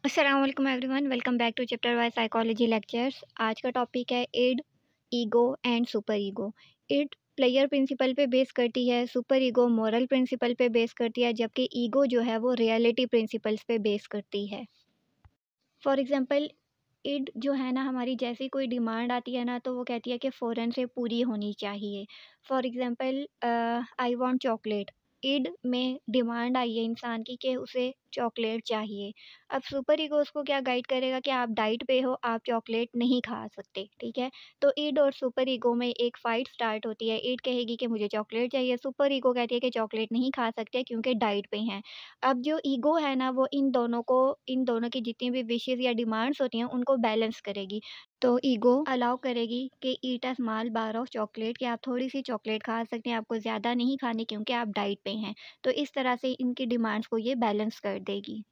अस्सलाम वालेकुम everyone, welcome back to chapter wise psychology lectures. आज का टॉपिक है id, ego and super ego. Id player principle पे बेस करती है, सुपर ईगो मॉरल प्रिंसिपल पे बेस करती है, जबकि ईगो जो है वो रियलिटी प्रिंसिपल्स पे बेस करती है। फॉर एग्जांपल, इड जो है ना, हमारी जैसी कोई डिमांड आती है ना, तो वो कहती है कि फ़ौरन से पूरी होनी चाहिए। For example, I want chocolate. Id में डिमांड आई है इंसान की कि उसे चॉकलेट चाहिए। अब सुपर ईगो उसको क्या गाइड करेगा कि आप डाइट पे हो, आप चॉकलेट नहीं खा सकते, ठीक है? तो इड और सुपर ईगो में एक फ़ाइट स्टार्ट होती है। इड कहेगी कि मुझे चॉकलेट चाहिए, सुपर ईगो कहती है कि चॉकलेट नहीं खा सकते क्योंकि डाइट पे हैं। अब जो ईगो है ना, वो इन दोनों की जितनी भी विशेज़ या डिमांड्स होती हैं उनको बैलेंस करेगी। तो ईगो अलाउ करेगी कि eat a small bar of chocolate, कि आप थोड़ी-सी चॉकलेट खा सकते हैं, आपको ज़्यादा नहीं खानी क्योंकि आप डाइट पे हैं। तो इस तरह से इनकी डिमांड्स को ये बैलेंस कर देगी।